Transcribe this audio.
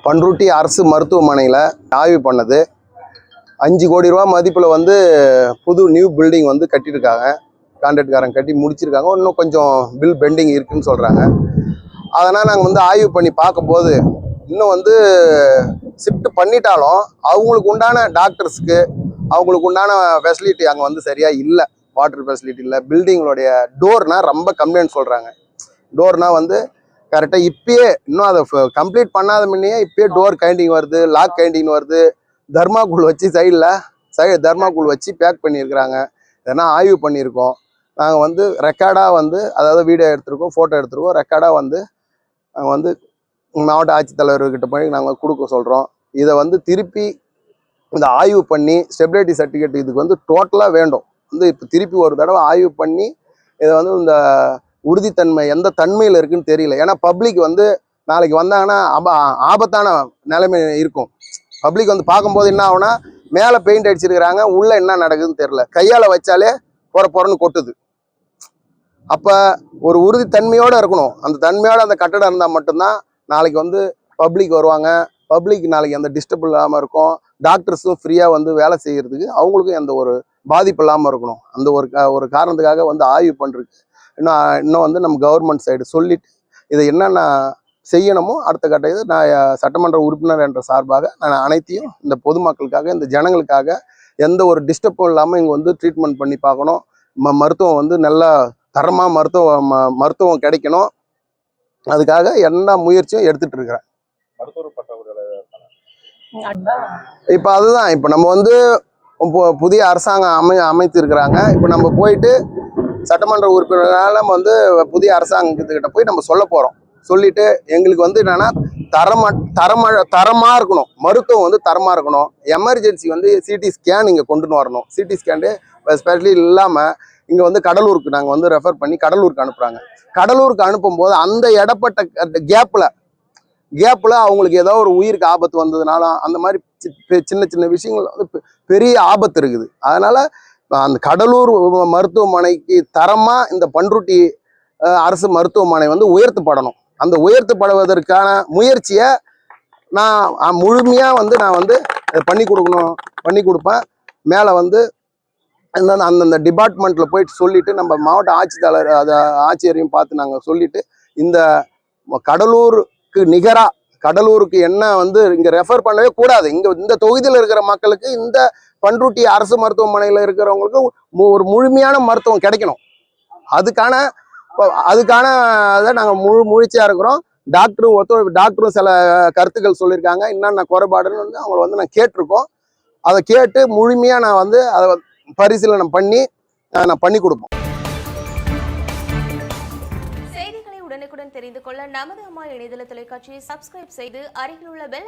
பண்ருட்டி அரசு மருத்துவமனையில் ஆய்வு பண்ணது. 5 கோடி ரூபா மதிப்பில் வந்து புது நியூ பில்டிங் வந்து கட்டியிருக்காங்க. கான்ட்ராக்ட்காரங்க கட்டி முடிச்சிருக்காங்க. இன்னும் கொஞ்சம் பில் பெண்டிங் இருக்குன்னு சொல்கிறாங்க. அதனால் நாங்கள் வந்து ஆய்வு பண்ணி பார்க்கும்போது இன்னும் வந்து ஷிஃப்ட் பண்ணிட்டாலும் அவங்களுக்கு உண்டான டாக்டர்ஸுக்கு அவங்களுக்கு உண்டான ஃபெசிலிட்டி அங்கே வந்து சரியாக இல்லை. வாட்டர் ஃபெசிலிட்டி இல்லை. பில்டிங்களுடைய டோர்னால் ரொம்ப கம்ப்ளைண்ட் சொல்கிறாங்க. டோர்னால் வந்து கரெக்டாக இப்பயே இன்னும் அதை கம்ப்ளீட் பண்ணாத முன்னையே இப்பயே டோர் கைண்டிங் வருது, லாக் கைண்டிங் வருது. தர்மாக்கூல் வச்சு சைடு தர்மாக்கூல் வச்சு பேக் பண்ணியிருக்கிறாங்க. இதெல்லாம் ஆய்வு பண்ணியிருக்கோம். நாங்கள் வந்து ரெக்கார்டாக வந்து அதாவது வீடியோ எடுத்திருக்கோம், ஃபோட்டோ எடுத்திருக்கோம். ரெக்கார்டாக வந்து நாங்கள் வந்து மாவட்ட ஆட்சித்தலைவர்கிட்ட போய் நாங்கள் கொடுக்க சொல்கிறோம். இதை வந்து திருப்பி இந்த ஆய்வு பண்ணி ஸ்டெபிலிட்டி சர்டிஃபிகேட் இதுக்கு வந்து டோட்டலாக வேண்டும். வந்து இப்போ திருப்பி ஒரு தடவை ஆய்வு பண்ணி இதை வந்து இந்த உறுதித்தன்மை எந்த தன்மையில் இருக்குன்னு தெரியல. ஏன்னா பப்ளிக் வந்து நாளைக்கு வந்தாங்கன்னா ஆபத்தான நிலைமை இருக்கும். பப்ளிக் வந்து பார்க்கும்போது என்ன ஆகுனா மேலே பெயிண்ட் அடிச்சிருக்கிறாங்க, உள்ளே என்ன நடக்குதுன்னு தெரியல. கையால் வச்சாலே பொறன்னு கொட்டுது. அப்போ ஒரு உறுதித்தன்மையோடு இருக்கணும். அந்த தன்மையோடு அந்த கட்டடம் இருந்தால் மட்டும்தான் நாளைக்கு வந்து பப்ளிக் வருவாங்க. பப்ளிக் நாளைக்கு எந்த டிஸ்டர்ப் இல்லாமல் இருக்கும். டாக்டர்ஸும் ஃப்ரீயாக வந்து வேலை செய்கிறதுக்கு அவங்களுக்கும் எந்த ஒரு பாதிப்பு இல்லாமல் இருக்கணும். அந்த ஒரு காரணத்துக்காக வந்து ஆய்வு பண்ணுறதுக்கு இன்னும் வந்து நம்ம கவர்மெண்ட் சைடு சொல்லிட்டு இதை என்னென்ன செய்யணுமோ அடுத்த கட்ட இது நான் சட்டமன்ற உறுப்பினர் என்ற சார்பாக நான் அனைத்தையும் இந்த பொதுமக்களுக்காக இந்த ஜனங்களுக்காக எந்த ஒரு டிஸ்டர்பும் இல்லாமல் இங்கே வந்து ட்ரீட்மெண்ட் பண்ணி பார்க்கணும். மருத்துவம் வந்து நல்லா தரமாக மருத்துவம் கிடைக்கணும். அதுக்காக எல்லா முயற்சியும் எடுத்துட்டு இருக்கிறேன். இப்போ அதுதான் இப்போ நம்ம வந்து புதிய அரசாங்கம் அமைத்திருக்கிறாங்க. இப்போ நம்ம போயிட்டு சட்டமன்ற உறுப்பினரால் நம்ம வந்து புதிய அரசாங்கத்துக்கிட்ட போய் நம்ம சொல்ல போகிறோம். சொல்லிட்டு எங்களுக்கு வந்து என்னன்னா தரமாக இருக்கணும். மருத்துவம் வந்து தரமாக இருக்கணும். எமர்ஜென்சி வந்து சிடி ஸ்கேன் இங்கே கொண்டுன்னு வரணும். சிடி ஸ்கேனு ஸ்பெஷலி இல்லாமல் இங்கே வந்து கடலூருக்கு நாங்கள் வந்து ரெஃபர் பண்ணி கடலூருக்கு அனுப்புகிறாங்க. கடலூருக்கு அனுப்பும்போது அந்த இடப்பட்ட கேப்பில் அவங்களுக்கு ஏதோ ஒரு உயிருக்கு ஆபத்து வந்ததுனாலும் அந்த மாதிரி சின்ன விஷயங்கள் வந்து பெரிய ஆபத்து இருக்குது. அதனால் அந்த கடலூர் மருத்துவமனைக்கு தரமாக இந்த பண்ருட்டி அரசு மருத்துவமனை வந்து உயர்த்தப்படணும். அந்த உயர்த்தப்படுவதற்கான முயற்சியை நான் முழுமையாக வந்து நான் வந்து பண்ணி கொடுப்பேன். மேலே வந்து அந்தந்த டிபார்ட்மெண்ட்டில் போயிட்டு சொல்லிவிட்டு நம்ம மாவட்ட ஆட்சித்தலைவர் ஆட்சியரையும் பார்த்து நாங்கள் சொல்லிவிட்டு இந்த கடலூருக்கு நிகராக கடலூருக்கு என்ன வந்து இங்கே ரெஃபர் பண்ணவே கூடாது. இந்த தொகுதியில் இருக்கிற மக்களுக்கு இந்த பண்ருட்டி அரசு மருத்துவமனையில் இருக்கிறவங்களுக்கு ஒரு முழுமையான மருத்துவம் கிடைக்கணும். அதுக்கான இதை நாங்கள் முயற்சியாக இருக்கிறோம். டாக்டரும் சில கருத்துக்கள் சொல்லியிருக்காங்க. என்னென்ன குறைபாடுன்னு வந்து அவங்கள வந்து நான் கேட்டிருக்கோம். அதை கேட்டு முழுமையாக நான் வந்து அதை பரிசீலனை பண்ணி நான் பண்ணி கொடுப்போம். செய்திகளை உடனுக்குடன் தெரிந்து கொள்ள நமது அம்மா இணையதள தொலைக்காட்சியை சப்ஸ்கிரைப் செய்து அருகில் உள்ள பெல்